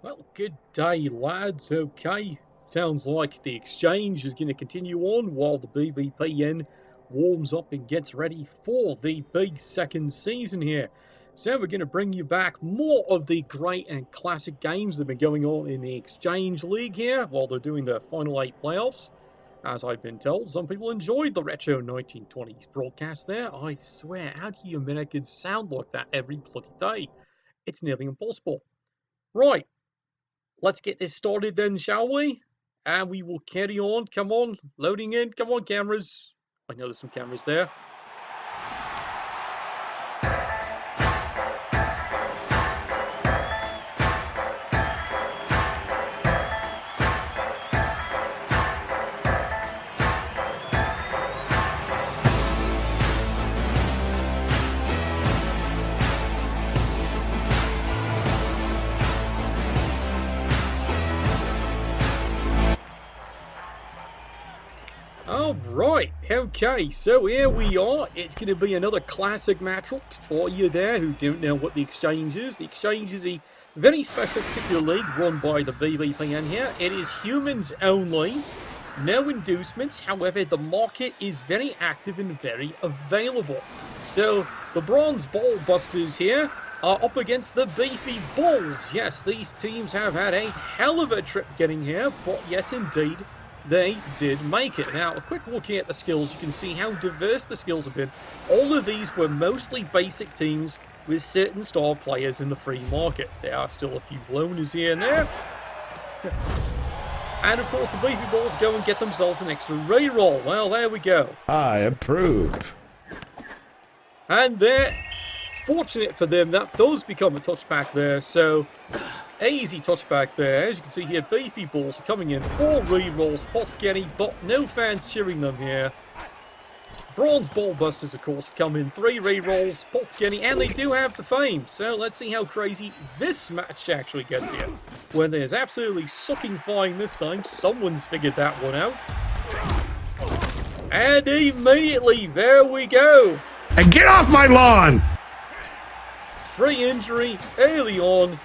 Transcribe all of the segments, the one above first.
Well, good day, lads. Okay, sounds like the exchange is going to continue on while the BBPN warms up and gets ready for the big second season here. So we're going to bring you back more of the great and classic games that have been going on in the Exchange League here while they're doing the Final 8 playoffs. As I've been told, some people enjoyed the retro 1920s broadcast there. I swear, how do you Americans sound like that every bloody day? It's nearly impossible. Right, let's get this started then, shall we? And we will carry on. Come on, loading in. Come on, cameras. I know there's some cameras there. Alright, okay, so here we are. It's going to be another classic matchup for you there who don't know what the Exchange is. The Exchange is a very special particular league run by the BBPN here. It is humans only, no inducements. However, the market is very active and very available. So, the Bronze Ballbusters here are up against the Beefy Bulls. Yes, these teams have had a hell of a trip getting here, but yes, indeed, they did make it. Now, a quick look here at the skills, you can see how diverse the skills have been. All of these were mostly basic teams with certain star players in the free market. There are still a few loners here and there. And of course, the Beefy Bulls go and get themselves an extra reroll. Well, there we go. I approve. And there, fortunate for them, that does become a touchback there. So, easy touchback there. As you can see here, Beefy Bulls are coming in 4 rerolls, Potgeni, but no fans cheering them here. Bronze Ballbusters, of course, come in 3 rerolls, Potgeni, and they do have the fame. So let's see how crazy this match actually gets here. When there's absolutely sucking flying this time, someone's figured that one out. And immediately, there we go. And get off my lawn! Free injury early on.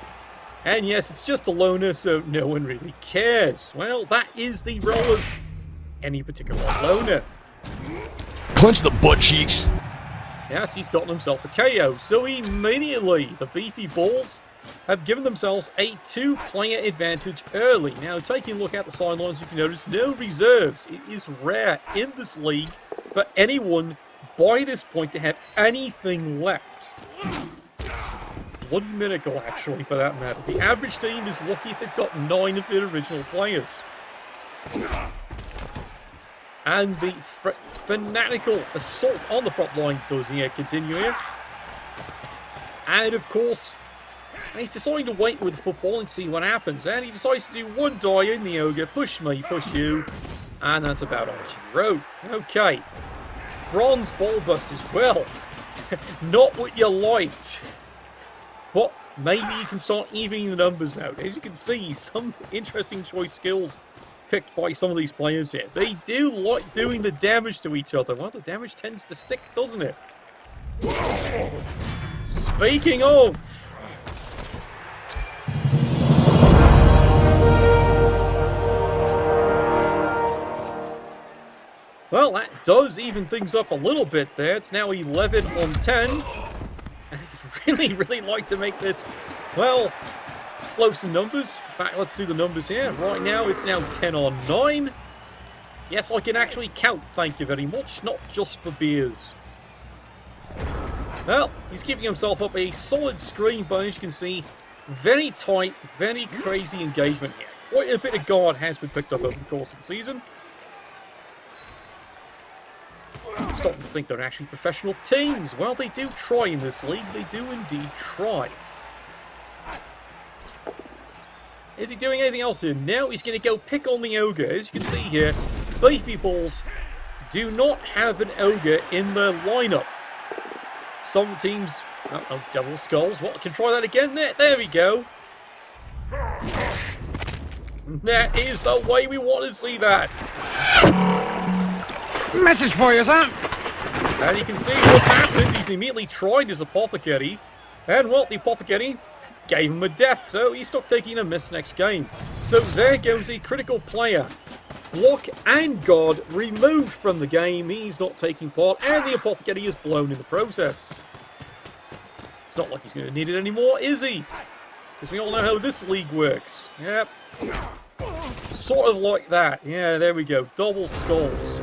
And yes, it's just a loner, so no one really cares. Well, that is the role of any particular loner. Clench the butt cheeks. Yes, he's gotten himself a KO. So immediately, the Beefy Bulls have given themselves a 2-player advantage early. Now, taking a look at the sidelines, you can notice no reserves. It is rare in this league for anyone by this point to have anything left. Bloody miracle, actually, for that matter. The average team is lucky if they've got 9 of their original players. And the fanatical assault on the front line does here continue here. And of course, he's deciding to wait with the football and see what happens. And he decides to do one die in the ogre, push me, push you. And that's about all she wrote. Okay. Bronze Ballbusters, well, not what you liked. But maybe you can start evening the numbers out. As you can see, some interesting choice skills picked by some of these players here. They do like doing the damage to each other. Well, the damage tends to stick, doesn't it? Speaking of... well, that does even things up a little bit there. It's now 11 on 10. And I'd really like to make this, well, close in numbers. In fact, let's do the numbers here. Right now, it's now 10 on 9. Yes, I can actually count, thank you very much, not just for beers. Well, he's keeping himself up a solid screen, but as you can see, very tight, very crazy engagement here. Quite a bit of guard has been picked up over the course of the season. Starting to think they're actually professional teams. Well, they do try in this league. They do indeed try. Is he doing anything else here? No, he's going to go pick on the ogre. As you can see here, Beefy Bulls do not have an ogre in their lineup. Some teams... uh-oh, double skulls. What? I can try that again. There we go. That is the way we want to see that. Message for you, sir. And you can see what's happening. He's immediately tried his apothecary. And, well, the apothecary gave him a death, so he stopped taking a miss next game. So there goes a critical player. Block and guard removed from the game. He's not taking part, and the Apothecary is blown in the process. It's not like he's going to need it anymore, is he? Because we all know how this league works. Yep. Sort of like that. Yeah, there we go. Double skulls.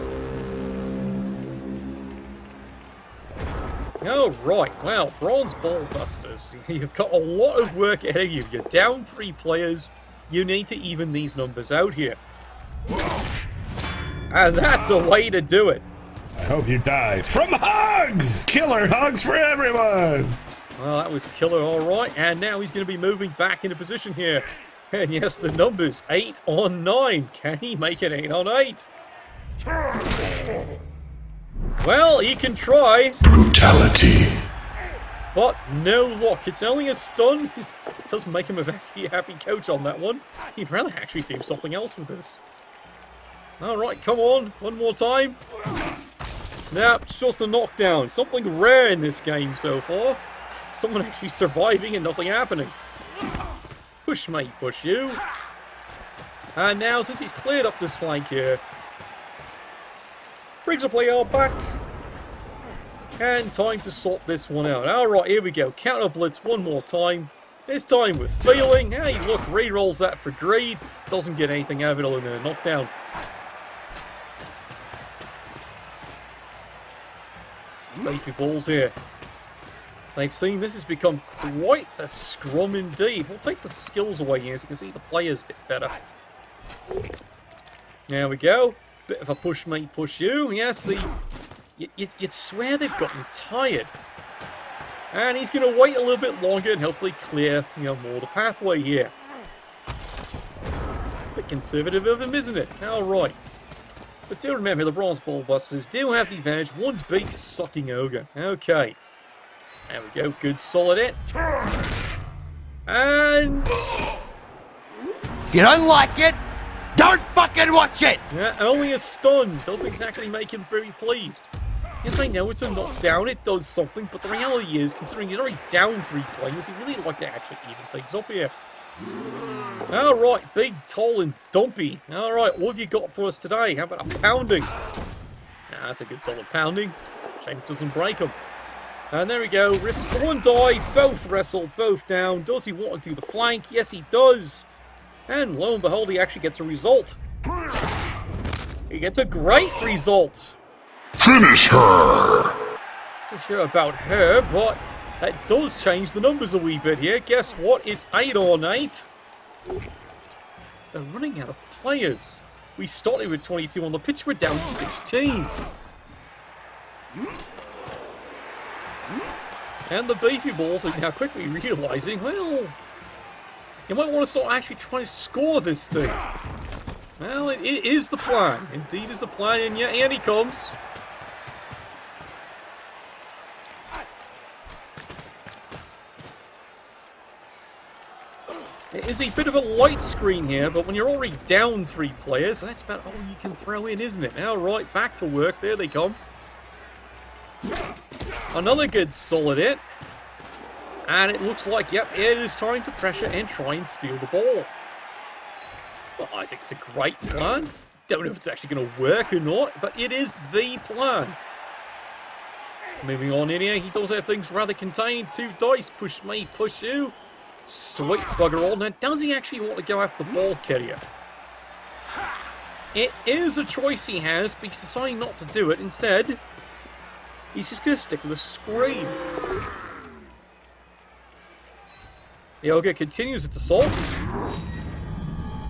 Oh, right. Well, Bronze Ballbusters. You've got a lot of work ahead of you. You're down 3 players. You need to even these numbers out here. And that's a way to do it. I hope you die from hugs! Killer hugs for everyone! Well, that was killer, alright. And now he's going to be moving back into position here. And yes, the numbers, 8 on 9. Can he make it 8 on 8? Well, he can try. Brutality. But no luck. It's only a stun. It doesn't make him a very happy coach on that one. He'd rather actually do something else with this. Alright, come on. One more time. Nah, it's just a knockdown. Something rare in this game so far. Someone actually surviving and nothing happening. Push, mate, push you. And now, since he's cleared up this flank here, brings the player back. And time to sort this one out. Alright, here we go. Counter blitz one more time. This time with feeling. Hey, look, re-rolls that for greed. Doesn't get anything out of it other than a knockdown. Beefy Bulls here. They've seen this has become quite the scrum indeed. We'll take the skills away here so you can see the players a bit better. There we go. Bit of a push, mate, push you. Yes, you'd swear they've gotten tired. And he's going to wait a little bit longer and hopefully clear, more of the pathway here. Bit conservative of him, isn't it? Alright. But do remember, the Bronze Ballbusters do have the advantage. One big sucking ogre. Okay. There we go. Good solid hit. And... You don't like it? Don't fucking watch it! Yeah, only a stun. Doesn't exactly make him very pleased. Yes, I know it's a knockdown. It does something. But the reality is, considering he's already down 3 players, he'd really like to actually even things up here. Alright, big, tall, and dumpy. Alright, what have you got for us today? How about a pounding? Nah, that's a good solid pounding. Shame it doesn't break him. And there we go. Risks the 1 die. Both wrestle, both down. Does he want to do the flank? Yes, he does. And lo and behold, he actually gets a result. He gets a great result. Finish her! Not sure about her, but that does change the numbers a wee bit here. Guess what? It's 8 on 8. They're running out of players. We started with 22 on the pitch. We're down to 16. And the Beefy Bulls are now quickly realising, well, you might want to start actually trying to score this thing. Well, it is the plan. Indeed is the plan, and yet here he comes. It is a bit of a light screen here, but when you're already down 3 players, that's about all you can throw in, isn't it? Now, right, back to work. There they come. Another good solid hit. And it looks like, yep, it is time to pressure and try and steal the ball. Well, I think it's a great plan. Don't know if it's actually going to work or not, but it is the plan. Moving on in here, he does have things rather contained. 2 dice, push me, push you. Sweet bugger all. Now, does he actually want to go after the ball carrier? It is a choice he has, but he's deciding not to do it. Instead, he's just going to stick with the screen. The ogre continues its assault.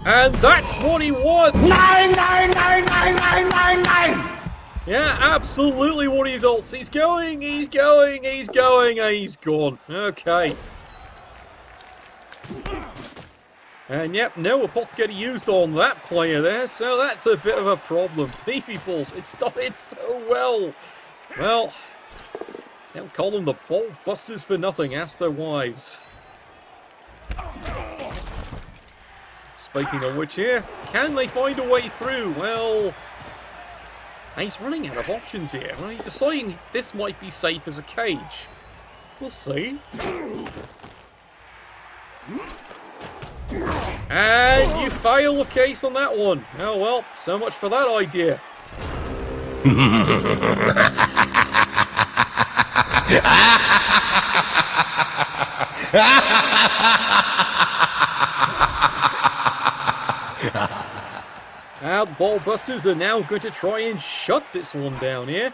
And that's what he wants! 9, 9, 9, 9, 9, 9, 9! Yeah, absolutely what he wants. He's going, he's going, he's going, and he's gone. Okay. And yep, no Apothecary used on that player there, so that's a bit of a problem. Beefy Bulls, it started so well. Well, don't call them the Ballbusters for nothing, ask their wives. Speaking of which here, can they find a way through? Well, he's running out of options here. Well, he's deciding this might be safe as a cage. We'll see. And you fail the case on that one. Oh well, so much for that idea. Now the Ballbusters are now going to try and shut this one down here.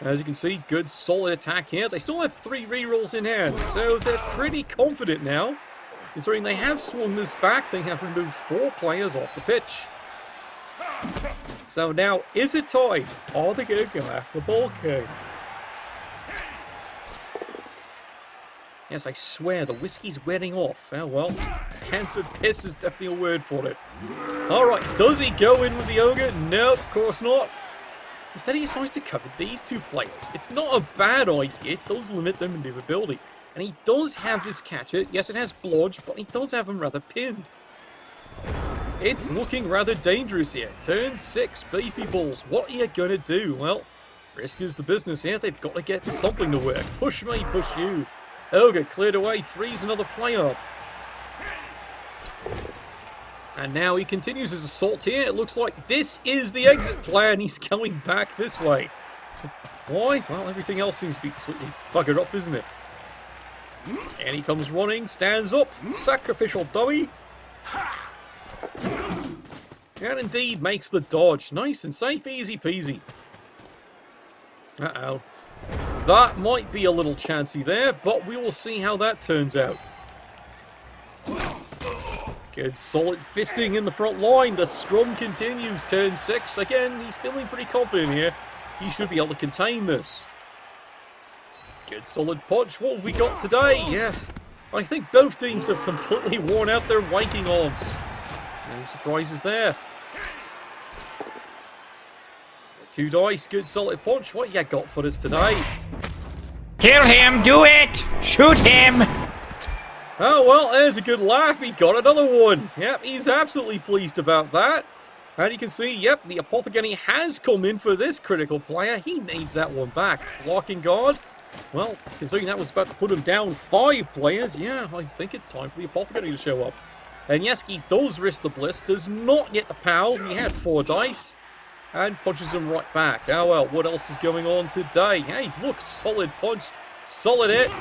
As you can see, good solid attack here. They still have 3 rerolls in hand, so they're pretty confident now. Considering they have swung this back, they have removed 4 players off the pitch. So now, is it time? Are they going to go after the ball code? Yes, I swear, the whiskey's wearing off. Oh well, Panther piss is definitely a word for it. Alright, does he go in with the Ogre? No, of course not. Instead he decides to cover these 2 players. It's not a bad idea, it does limit their maneuverability. And he does have this catcher. Yes, it has blodge, but he does have him rather pinned. It's looking rather dangerous here. Turn 6, Beefy Bulls. What are you going to do? Well, risk is the business here. They've got to get something to work. Push me, push you. Ogre cleared away, frees another player. And now he continues his assault here. It looks like this is the exit plan. He's going back this way. Why? Well, everything else seems to be completely buggered up, isn't it? And he comes running, stands up, sacrificial dummy. And indeed makes the dodge. Nice and safe, easy peasy. Uh-oh. That might be a little chancy there, but we will see how that turns out. Good solid fisting in the front line. The scrum continues. Turn 6. Again, he's feeling pretty confident here. He should be able to contain this. Good solid punch. What have we got today? Yeah, I think both teams have completely worn out their wanking arms. No surprises there. 2 dice. Good solid punch. What you got for us today? Kill him! Do it! Shoot him! Oh, well, there's a good laugh. He got another one. Yep, he's absolutely pleased about that. And you can see, yep, the Apothecary has come in for this critical player. He needs that one back. Blocking guard. Well, considering that was about to put him down 5 players, yeah, I think it's time for the Apothecary to show up. And yes, he does risk the bliss, does not get the pow. He had 4 dice. And punches him right back. Oh well, what else is going on today? Hey, look, solid punch, solid hit.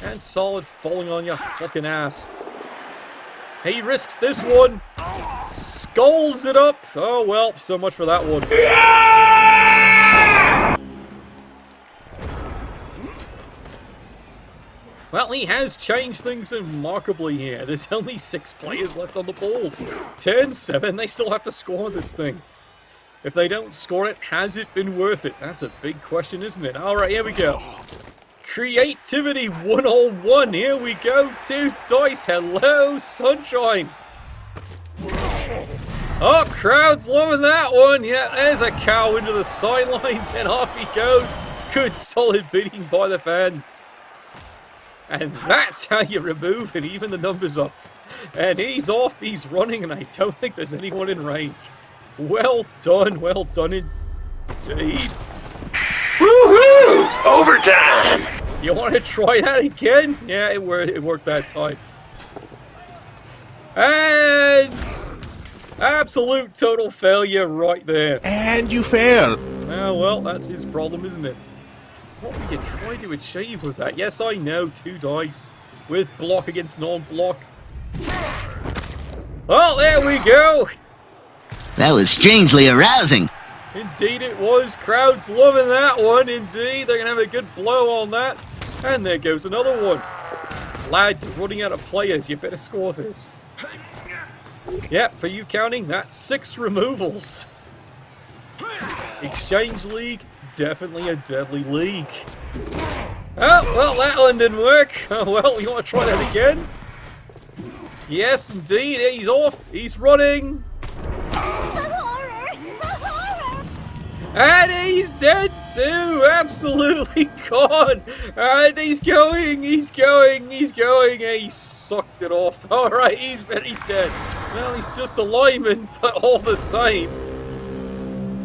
And solid falling on your fucking ass. He risks this one. Skulls it up. Oh well, so much for that one. Well, he has changed things remarkably here. There's only 6 players left on the balls. Turn 7, they still have to score this thing. If they don't score it, has it been worth it? That's a big question, isn't it? Alright, here we go. Creativity 101. Here we go. 2 dice. Hello, sunshine. Oh, crowd's loving that one. Yeah, there's a cow into the sidelines and off he goes. Good solid beating by the fans. And that's how you remove and even the numbers up. And he's off, he's running, and I don't think there's anyone in range. Well done indeed. Woohoo! Overtime! You want to try that again? Yeah, it worked that time. And absolute total failure right there. And you fail. Oh, well, that's his problem, isn't it? What were you trying to achieve with that? Yes, I know, 2 dice with block against non-block. Well, there we go. That was strangely arousing. Indeed it was. Crowd's loving that one. Indeed, they're going to have a good blow on that. And there goes another one. Lad, you're running out of players. You better score this. Yep, for you counting, that's 6 removals. Exchange League, definitely a deadly league. Oh, well, that one didn't work. Oh, well, you want to try that again? Yes, indeed. He's off. He's running. And he's dead too! Absolutely gone! And he's going! He sucked it off. Alright, he's very dead. Well, he's just a lineman, but all the same.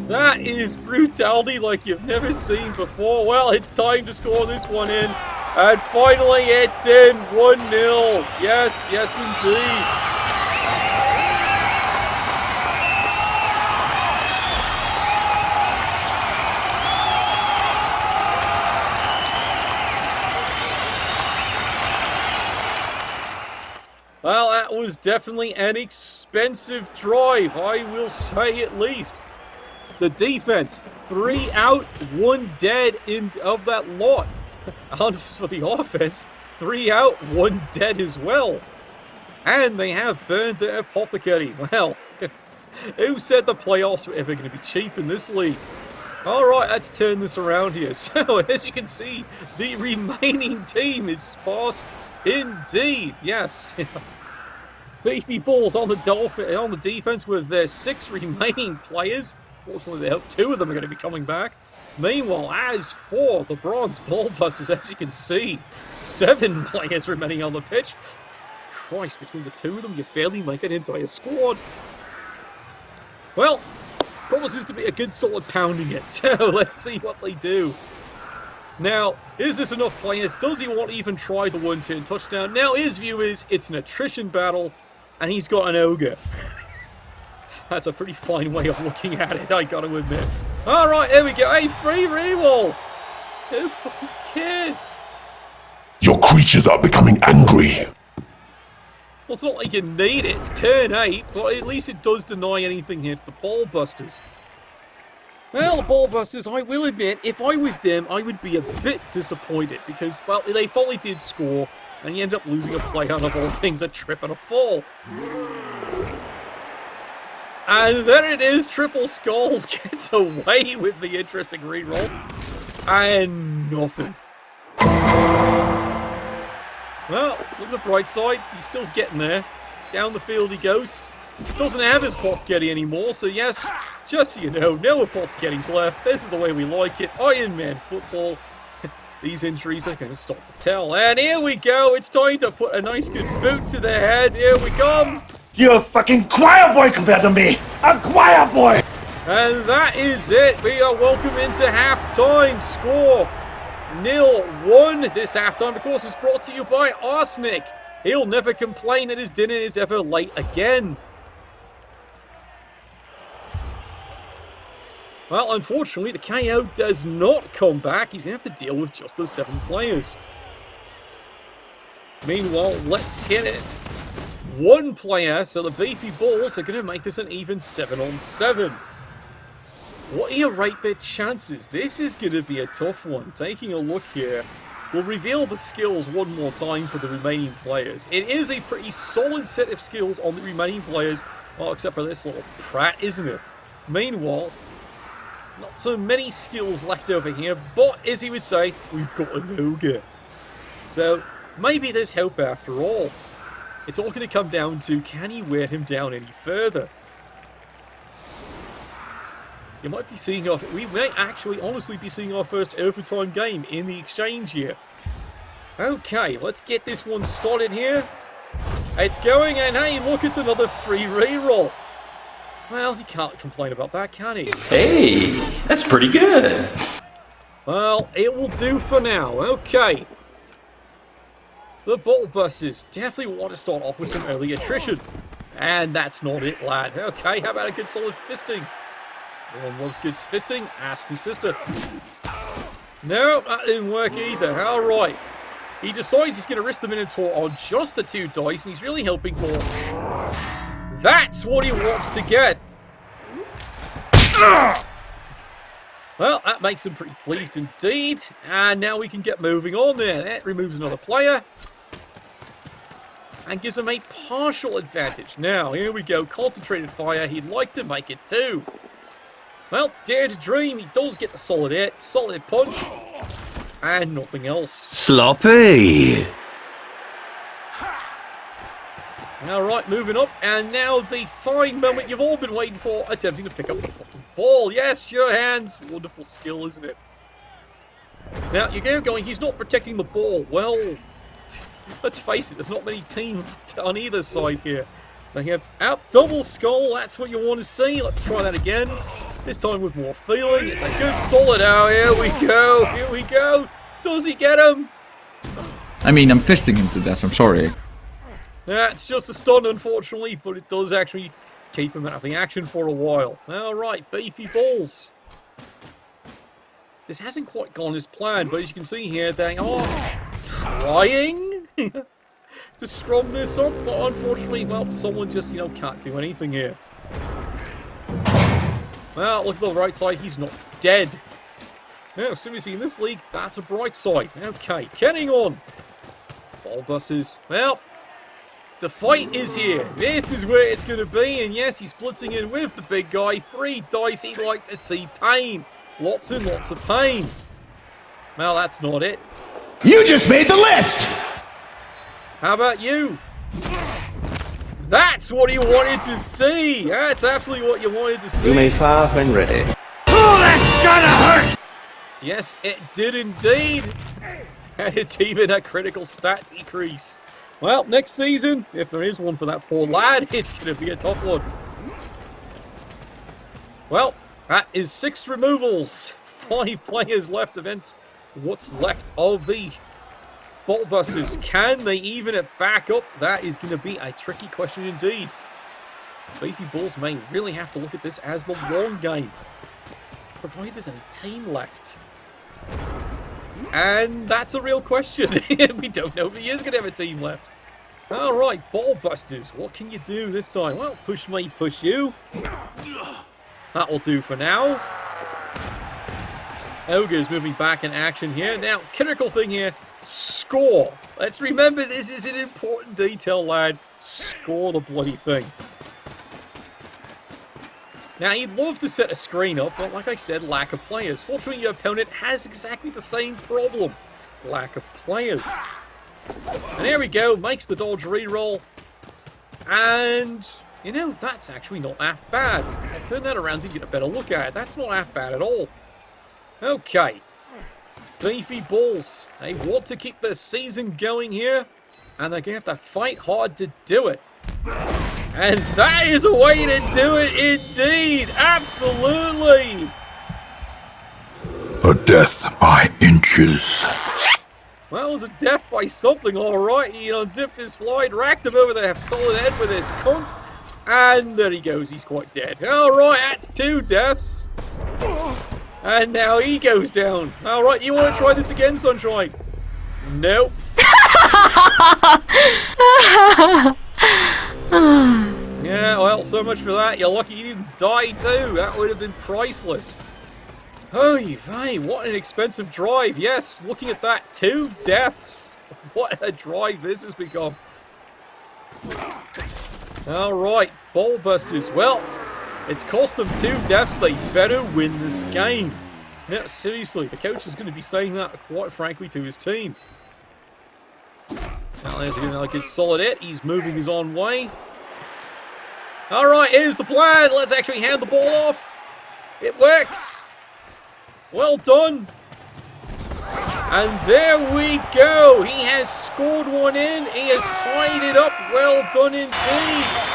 That is brutality like you've never seen before. Well, it's time to score this one in. And finally, it's in 1-0. Yes, indeed. Well, that was definitely an expensive drive, I will say at least. The defense, 3 out, 1 dead of that lot. And for the offense, 3 out, 1 dead as well. And they have burned their apothecary. Well, who said the playoffs were ever going to be cheap in this league? Alright, let's turn this around here. So, as you can see, the remaining team is sparse indeed. Yes. Beefy Bulls on the defense with their 6 remaining players. Fortunately, 2 of them are going to be coming back. Meanwhile, as for the Bronze Ballbusters, as you can see, 7 players remaining on the pitch. Christ, between the 2 of them, you barely make an entire squad. Well, promises to be a good solid pounding it. So let's see what they do. Now, is this enough players? Does he want to even try the 1-turn touchdown? Now, his view is it's an attrition battle, and he's got an ogre. That's a pretty fine way of looking at it, I gotta admit. Alright, there we go. Hey, free reroll! Who fucking cares? Your creatures are becoming angry. Well, it's not like you need it. It's turn 8, but at least it does deny anything here to the Ballbusters. Well, the Ballbusters, I will admit, if I was them, I would be a bit disappointed because, well, they finally did score, and you end up losing a play on, of all things, a trip and a fall. And there it is, Triple Skull gets away with the interesting reroll. And nothing. Well, look at the bright side, he's still getting there. Down the field he goes. Doesn't have his apothecary anymore, so yes, just so you know, no apothecaries left. This is the way we like it. Iron Man football. These injuries are going to start to tell. And here we go, it's time to put a nice good boot to the head. Here we come. You're a fucking choir boy compared to me! A choir boy! And that is it. We are welcome into half-time. Score 0-1. This half-time, of course, is brought to you by Arsenic. He'll never complain that his dinner is ever late again. Well, unfortunately, the KO does not come back. He's going to have to deal with just those 7 players. Meanwhile, let's hit it. 1 player, so the Beefy Bulls are going to make this an even 7-on-7. What do you rate their chances? This is going to be a tough one. Taking a look here, we'll reveal the skills one more time for the remaining players. It is a pretty solid set of skills on the remaining players, well, except for this little prat, isn't it? Meanwhile, not so many skills left over here, but as he would say, we've got an ogre. So, maybe there's hope after all. It's all going to come down to, can he wear him down any further? You might be seeing we may actually honestly be seeing our first overtime game in the exchange here. Okay, let's get this one started here. It's going, and hey, look, it's another free reroll. Well, he can't complain about that, can he? Hey, that's pretty good. Well, it will do for now. Okay. The Ballbusters definitely want to start off with some early attrition. And that's not it, lad. Okay, how about a good solid fisting? Everyone loves good fisting. Ask me sister. No, that didn't work either. Alright. He decides he's going to risk the Minotaur on just the 2 dice, and he's really hoping for... That's what he wants to get. Well, that makes him pretty pleased indeed. And now we can get moving on there. That removes another player. And gives him a partial advantage. Now, here we go. Concentrated fire. He'd like to make it too. Well, dare to dream. He does get the solid hit. Solid punch. And nothing else. Sloppy. Alright, moving up. And now the fine moment you've all been waiting for. Attempting to pick up the fucking ball. Yes, your hands. Wonderful skill, isn't it? Now, you're going, he's not protecting the ball. Well... Let's face it, there's not many teams on either side here. They have out double skull, that's what you want to see. Let's try that again. This time with more feeling. It's a good solid out. Here we go. Here we go. Does he get him? I mean, I'm fisting him to death, I'm sorry. It's just a stun, unfortunately, but it does actually keep him out of the action for a while. Alright, Beefy Bulls. This hasn't quite gone as planned, but as you can see here, they are trying to scrum this up, but unfortunately, well, someone just, can't do anything here. Well, look at the right side, he's not dead. Now, seriously, in this league, that's a bright side. Okay, getting on. Ballbusters. Well, the fight is here. This is where it's going to be, and yes, he's splitting in with the big guy. 3 dice, he'd like to see pain. Lots and lots of pain. Well, that's not it. You just made the list! How about you? That's what he wanted to see. That's absolutely what you wanted to see. You may fire when ready. Oh, that's gonna hurt! Yes, it did indeed. And it's even a critical stat decrease. Well, next season, if there is one for that poor lad, it's going to be a tough one. Well, that is 6 removals. 5 players left against what's left of the Ballbusters. Can they even it back up? That is going to be a tricky question indeed. Beefy Bulls may really have to look at this as the long game, provided there's any team left. And that's a real question. We don't know if he is going to have a team left. Alright, Ballbusters. What can you do this time? Well, push me, push you. That will do for now. Ogre's moving back in action here. Now, critical thing here, score. Let's remember this is an important detail, lad. Score the bloody thing. Now, he'd love to set a screen up, but like I said, lack of players. Fortunately, your opponent has exactly the same problem. Lack of players. And there we go, makes the dodge reroll. And, that's actually not half bad. I'll turn that around so you get a better look at it. That's not half bad at all. Okay. Beefy Bulls. They want to keep their season going here, and they're going to have to fight hard to do it. And that is a way to do it indeed! Absolutely! A death by inches. Well, it was a death by something, alright. He unzipped his slide, racked him over the solid head with his cunt, and there he goes, he's quite dead. Alright, that's 2 deaths. And now he goes down. Alright, you want to try this again, Sunshine? Nope. Yeah, well, so much for that. You're lucky you didn't die too. That would have been priceless. Holy vey, what an expensive drive. Yes, looking at that, 2 deaths. What a drive this has become. Alright, Ballbusters. Well, it's cost them 2 deaths. They better win this game. No, seriously, the coach is going to be saying that, quite frankly, to his team. Now, there's another good solid hit. He's moving his own way. Alright, here's the plan. Let's actually hand the ball off. It works. Well done. And there we go. He has scored one in. He has tied it up. Well done indeed.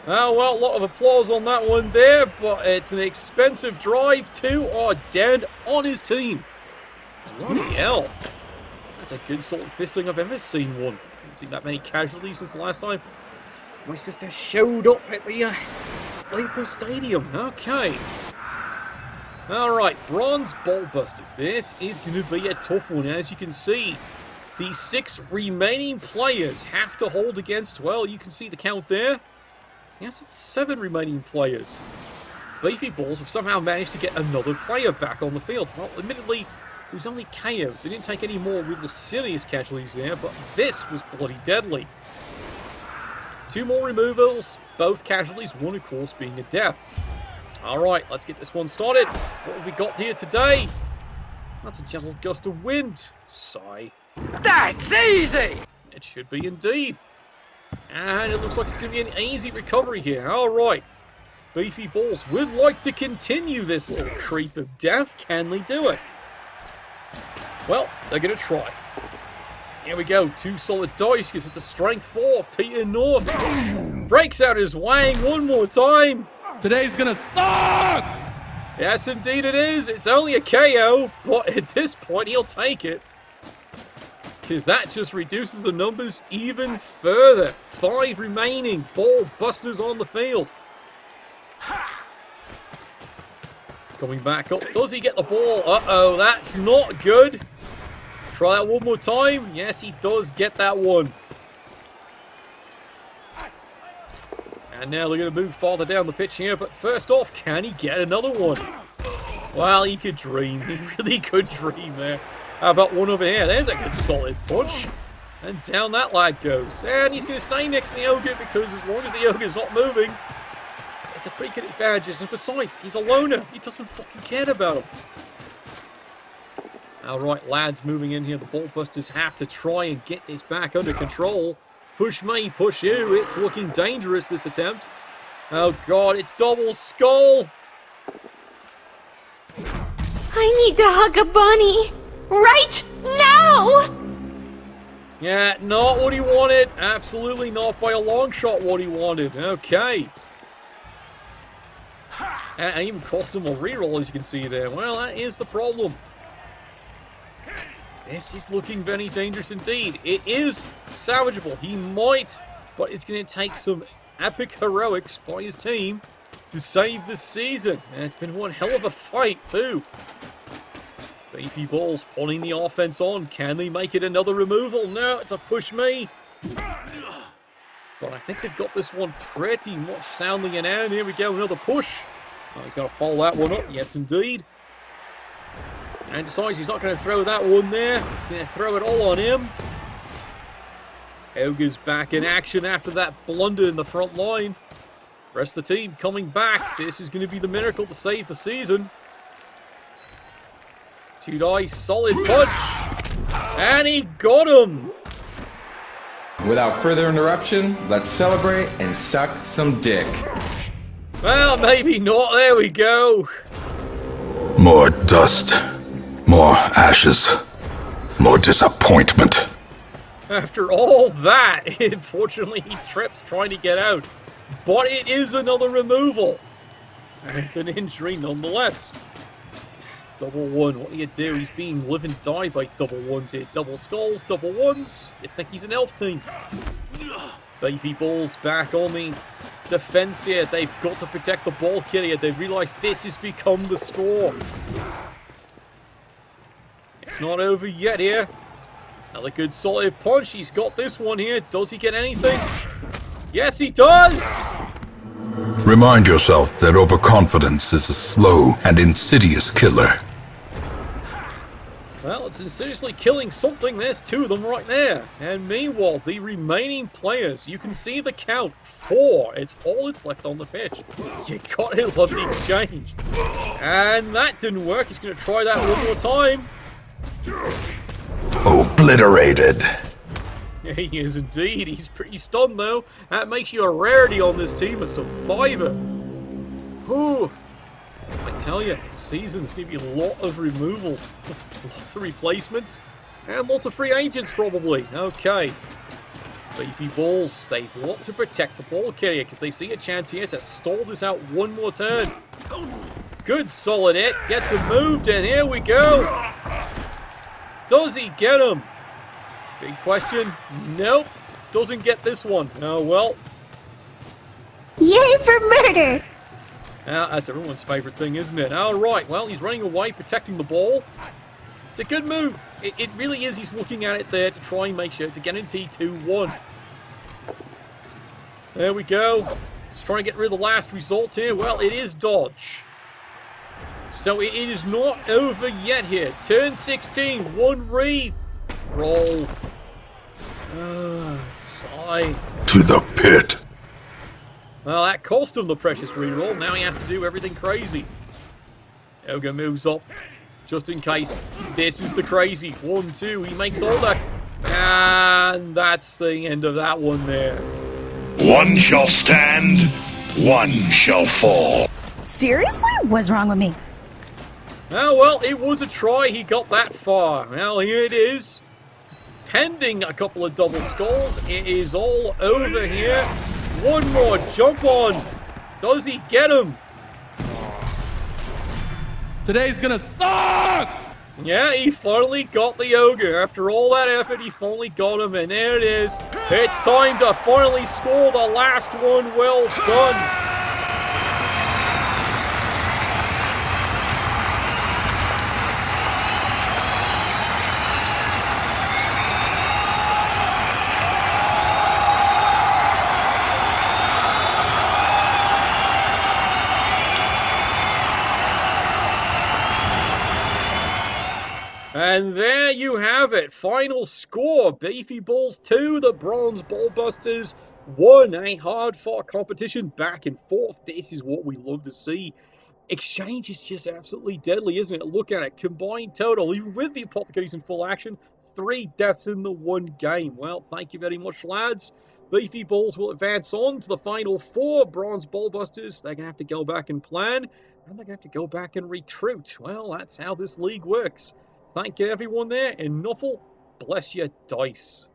Oh, well, a lot of applause on that one there, but it's an expensive drive. 2 are dead on his team. Bloody hell. That's a good sort of fisting I've ever seen one. I haven't seen that many casualties since the last time my sister showed up at the Lakewood Stadium. Okay. Alright, Bronze Ballbusters. This is going to be a tough one. As you can see, the 6 remaining players have to hold against, well, you can see the count there. Yes, it's 7 remaining players. Beefy Bulls have somehow managed to get another player back on the field. Well, admittedly, it was only KOs. They didn't take any more really serious casualties there, but this was bloody deadly. 2 more removals, both casualties, one of course being a death. Alright, let's get this one started. What have we got here today? That's a gentle gust of wind. Sigh. That's easy! It should be indeed. And it looks like it's going to be an easy recovery here. Alright. Beefy Bulls would like to continue this little creep of death. Can they do it? Well, they're going to try. Here we go. 2 solid dice because it's a strength 4. Peter North. breaks out his wang one more time. Today's gonna suck! Yes, indeed it is. It's only a KO, but at this point, he'll take it. Because that just reduces the numbers even further. 5 remaining ball busters on the field. Coming back up. Does he get the ball? Uh-oh, that's not good. Try that one more time. Yes, he does get that one. And now they're going to move farther down the pitch here. But first off, can he get another one? Well, he could dream. He really could dream there. How about one over here? There's a good solid punch. And down that lad goes. And he's going to stay next to the ogre because as long as the ogre's not moving, it's a pretty good advantage. And besides, he's a loner. He doesn't fucking care about him. Alright, lads moving in here. The Ballbusters have to try and get this back under control. Push me, push you. It's looking dangerous, this attempt. Oh god, it's double skull. I need to hug a bunny. Right now! Yeah, not what he wanted. Absolutely not by a long shot what he wanted. Okay. And even cost him a reroll, as you can see there. Well, that is the problem. This is looking very dangerous indeed. It is salvageable. He might, but it's going to take some epic heroics by his team to save the season. And it's been one hell of a fight, too. Beefy Bulls pulling the offense on. Can they make it another removal? No, it's a push me. But I think they've got this one pretty much soundly in hand. Here we go, another push. Oh, he's going to follow that one up. Yes, indeed. And decides he's not going to throw that one there. He's going to throw it all on him. Ogre's back in action after that blunder in the front line. Rest of the team coming back. This is going to be the miracle to save the season. 2 dice, solid punch. And he got him. Without further interruption, let's celebrate and suck some dick. Well, maybe not. There we go. More dust. More ashes. More disappointment. After all that, unfortunately he trips trying to get out. But it is another removal. And it's an injury nonetheless. Double one, what do you do? He's being live and die by double ones here. Double skulls, double ones. You think he's an elf team. Beefy Bulls back on the defense here. They've got to protect the ball carrier. They've realized this has become the score. It's not over yet here. Another good solid punch. He's got this one here. Does he get anything? Yes, he does! Remind yourself that overconfidence is a slow and insidious killer. Well, it's insidiously killing something. There's 2 of them right there. And meanwhile, the remaining players, you can see the count. 4. It's all that's left on the pitch. You gotta love the exchange. And that didn't work. He's going to try that one more time. Obliterated. He is indeed. He's pretty stunned though. That makes you a rarity on this team, a survivor. Whew. I tell you, this season's going to be a lot of removals, lots of replacements, and lots of free agents probably. Okay. Beefy Bulls, they want to protect the ball carrier because they see a chance here to stall this out one more turn. Good solid hit, gets him moved, and here we go. Does he get him? Big question. Nope. Doesn't get this one. Oh, well. Yay for murder! That's everyone's favourite thing, isn't it? Alright, well, he's running away, protecting the ball. It's a good move. It really is. He's looking at it there to try and make sure to guarantee 2-1. There we go. He's trying to get rid of the last result here. Well, it is dodge. So it is not over yet here. Turn 16. 1 re-roll. Sigh. To the pit. Well, that cost him the precious reroll. Now he has to do everything crazy. Ogre moves up, just in case. This is the crazy. 1, 2. He makes all that. And that's the end of that one there. One shall stand, one shall fall. Seriously? What's wrong with me? Oh, well, it was a try. He got that far. Well, here it is. Pending a couple of double skulls, it is all over here. One more jump on. Does he get him? Today's gonna suck! Yeah, he finally got the ogre. After all that effort, he finally got him, and there it is. It's time to finally score the last one. Well done. And there you have it. Final score. Beefy Bulls 2, the Bronze Ballbusters 1. A hard-fought competition back and forth. This is what we love to see. Exchange is just absolutely deadly, isn't it? Look at it. Combined total, even with the Apothecaries in full action, 3 deaths in the one game. Well, thank you very much, lads. Beefy Bulls will advance on to the final 4. Bronze Ballbusters, they're going to have to go back and plan, and they're going to have to go back and recruit. Well, that's how this league works. Thank you, everyone there, and Nuffle, bless your dice.